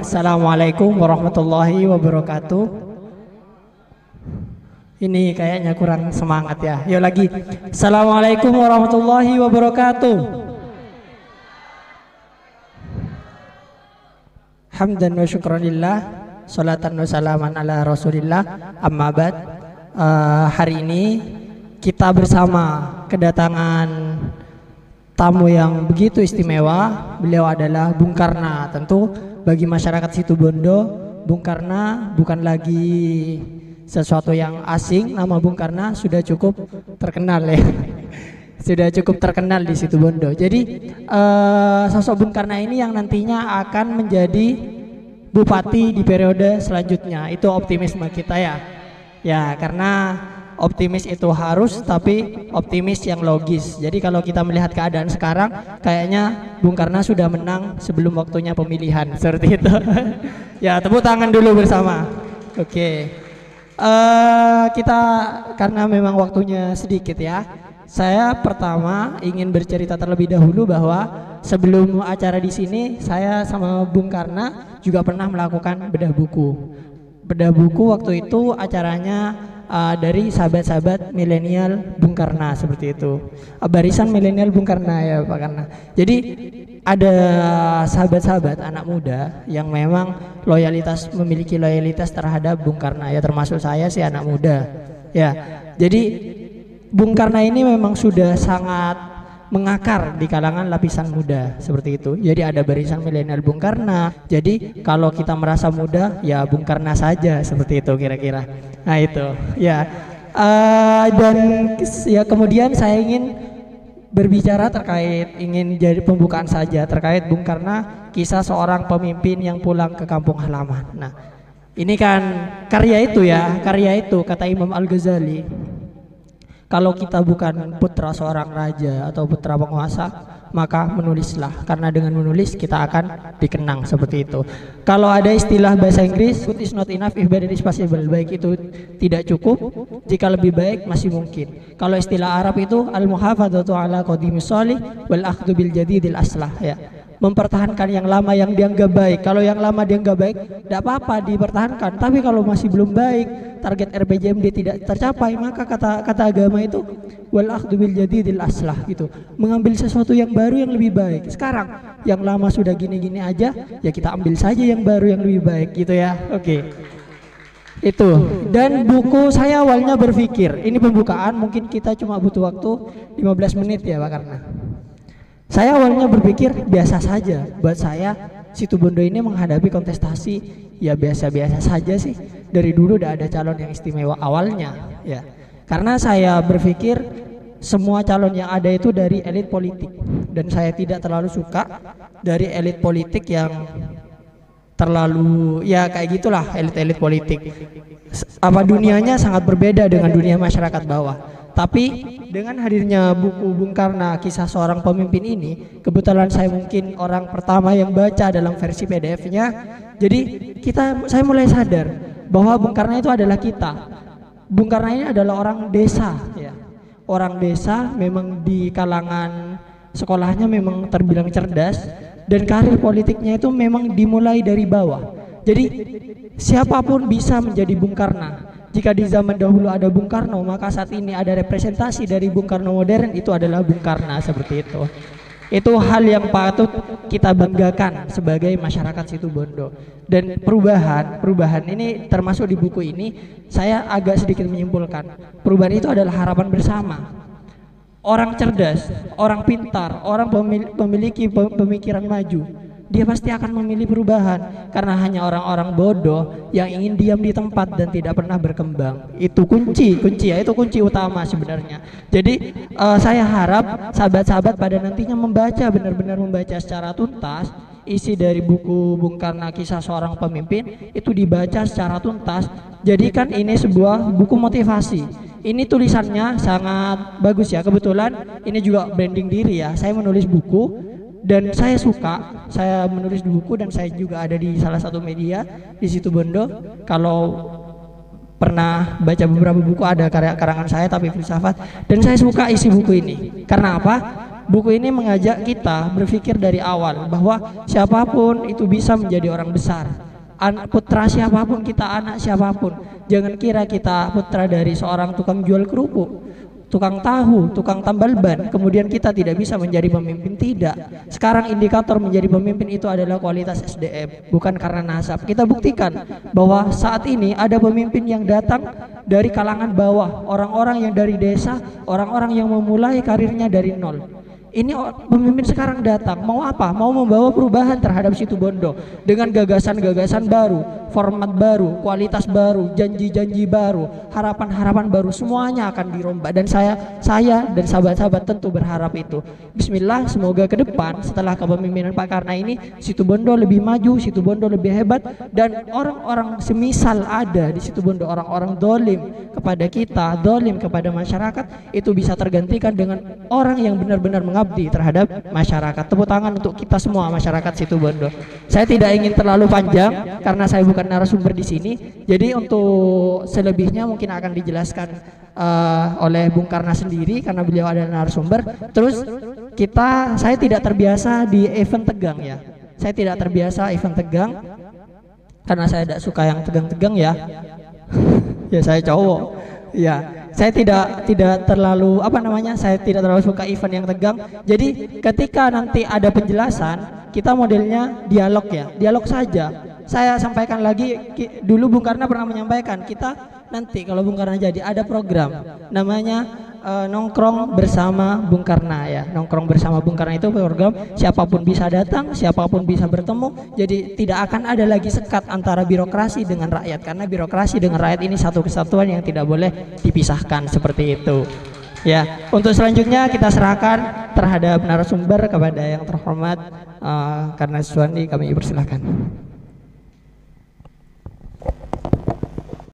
Assalamualaikum warahmatullahi wabarakatuh. Ini kayaknya kurang semangat ya. Yuk lagi. Assalamualaikum warahmatullahi wabarakatuh. Hamdan wa syukranillah, salatan wa salaman ala rasulillah, amma ba'd. Hari ini kita bersama kedatangan tamu yang begitu istimewa. Beliau adalah Bung Karna. Tentu bagi masyarakat Situbondo, Bung Karna bukan lagi sesuatu yang asing. Nama Bung Karna sudah cukup terkenal ya. Sudah cukup terkenal di Situbondo. Jadi sosok Bung Karna ini yang nantinya akan menjadi bupati di periode selanjutnya. Itu optimisme kita ya. Ya, karena optimis itu harus, tapi optimis yang logis. Jadi kalau kita melihat keadaan sekarang, kayaknya Bung Karna sudah menang sebelum waktunya pemilihan, seperti itu. Ya, tepuk tangan dulu bersama. Oke. Kita karena memang waktunya sedikit ya. Saya pertama ingin bercerita terlebih dahulu bahwa sebelum acara di sini, saya sama Bung Karna juga pernah melakukan bedah buku. Bedah buku waktu itu acaranya dari sahabat-sahabat milenial Bung Karna, seperti itu. Barisan milenial Bung Karna ya Pak Karna. Jadi ada sahabat-sahabat anak muda yang memang memiliki loyalitas terhadap Bung Karna ya, termasuk saya sih anak muda. Ya. Jadi Bung Karna ini memang sudah sangat mengakar di kalangan lapisan muda, seperti itu. Jadi ada barisan milenial Bung Karna. Jadi kalau kita merasa muda, ya Bung Karna saja, seperti itu kira-kira. Nah itu, ya. Dan ya kemudian saya ingin berbicara ingin jadi pembukaan saja terkait Bung Karna, kisah seorang pemimpin yang pulang ke kampung halaman. Nah, ini kan karya itu kata Imam Al-Ghazali. Kalau kita bukan putra seorang raja atau putra penguasa, maka menulislah, karena dengan menulis kita akan dikenang, seperti itu. Kalau ada istilah bahasa Inggris, good is not enough if bad is possible, baik itu tidak cukup, jika lebih baik masih mungkin. Kalau istilah Arab itu al-muhafadzatu ala qadimis shalih wal akhdhu bil jadidil aslah, ya. Mempertahankan yang lama yang dianggap baik. Kalau yang lama dianggap baik, tidak apa-apa dipertahankan. Tapi kalau masih belum baik, target RPJMD tidak tercapai, maka kata agama itu wal akhdhu bil jadidil aslah, gitu. Mengambil sesuatu yang baru yang lebih baik. Sekarang yang lama sudah gini-gini aja, ya kita ambil saja yang baru yang lebih baik, gitu ya. Oke. Itu. Dan buku saya awalnya berpikir, ini pembukaan, mungkin kita cuma butuh waktu 15 menit ya Pak Karna. Saya awalnya berpikir biasa saja. Buat saya Situbondo ini menghadapi kontestasi ya biasa-biasa saja sih. Dari dulu udah ada calon yang istimewa awalnya ya. Karena saya berpikir semua calon yang ada itu dari elit politik, dan saya tidak terlalu suka dari elit politik yang terlalu ya kayak gitulah, elit-elit politik. Apa dunianya sangat berbeda dengan dunia masyarakat bawah. Tapi dengan hadirnya buku Bung Karna, kisah seorang pemimpin ini, kebetulan saya mungkin orang pertama yang baca dalam versi PDF-nya. Jadi saya mulai sadar bahwa Bung Karna itu adalah kita. Bung Karna ini adalah orang desa ya. Orang desa, memang di kalangan sekolahnya memang terbilang cerdas, dan karir politiknya itu memang dimulai dari bawah. Jadi siapapun bisa menjadi Bung Karna. Jika di zaman dahulu ada Bung Karno, maka saat ini ada representasi dari Bung Karno modern, itu adalah Bung Karna, seperti itu. Itu hal yang patut kita banggakan sebagai masyarakat Situbondo. Dan perubahan ini termasuk di buku ini, saya agak sedikit menyimpulkan. Perubahan itu adalah harapan bersama. Orang cerdas, orang pintar, orang memiliki pemikiran maju, dia pasti akan memilih perubahan, karena hanya orang-orang bodoh yang ingin diam di tempat dan tidak pernah berkembang. Itu kunci ya, itu kunci utama sebenarnya. Jadi saya harap sahabat-sahabat pada nantinya benar-benar membaca secara tuntas isi dari buku Bung Karna, kisah seorang pemimpin, itu dibaca secara tuntas. Jadikan ini sebuah buku motivasi. Ini tulisannya sangat bagus ya, kebetulan ini juga branding diri ya. Saya menulis buku dan saya suka, saya menulis di buku, dan saya juga ada di salah satu media di Situbondo. Kalau pernah baca beberapa buku, ada karya karangan saya tapi filsafat, dan saya suka isi buku ini. Karena apa? Buku ini mengajak kita berpikir dari awal bahwa siapapun itu bisa menjadi orang besar. Putra siapapun kita, anak siapapun, jangan kira kita putra dari seorang tukang jual kerupuk, tukang tahu, tukang tambal ban, kemudian kita tidak bisa menjadi pemimpin. Tidak. Sekarang indikator menjadi pemimpin itu adalah kualitas SDM, bukan karena nasab. Kita buktikan bahwa saat ini ada pemimpin yang datang dari kalangan bawah, orang-orang yang dari desa, orang-orang yang memulai karirnya dari nol. Ini pemimpin sekarang datang, mau apa? Mau membawa perubahan terhadap Situbondo dengan gagasan-gagasan baru, format baru, kualitas baru, janji-janji baru, harapan-harapan baru, semuanya akan dirombak. Dan saya dan sahabat-sahabat tentu berharap itu. Bismillah, semoga ke depan setelah kepemimpinan Pak Karna ini Situbondo lebih maju, Situbondo lebih hebat, dan orang-orang semisal ada di Situbondo, orang-orang dolim kepada kita, dolim kepada masyarakat, itu bisa tergantikan dengan orang yang benar-benar mengabdi terhadap masyarakat. Tepuk tangan untuk kita semua masyarakat Situbondo. Saya tidak ingin terlalu panjang karena saya bukan narasumber di sini. Jadi untuk selebihnya mungkin akan dijelaskan oleh Bung Karna sendiri karena beliau adalah narasumber. Terus saya tidak terbiasa di event tegang ya. Saya tidak terbiasa event tegang karena saya tidak suka yang tegang-tegang ya. Ya saya cowok. Ya, saya tidak terlalu saya tidak terlalu suka event yang tegang. Jadi ketika nanti ada penjelasan, kita modelnya dialog ya, dialog saja. Saya sampaikan lagi, dulu Bung Karna pernah menyampaikan, kita nanti kalau Bung Karna jadi ada program namanya nongkrong bersama Bung Karna ya. Nongkrong bersama Bung Karna itu program siapapun bisa datang, siapapun bisa bertemu. Jadi tidak akan ada lagi sekat antara birokrasi dengan rakyat, karena birokrasi dengan rakyat ini satu kesatuan yang tidak boleh dipisahkan seperti itu. Ya, untuk selanjutnya kita serahkan terhadap narasumber kepada yang terhormat Karna Suwandi, kami persilahkan.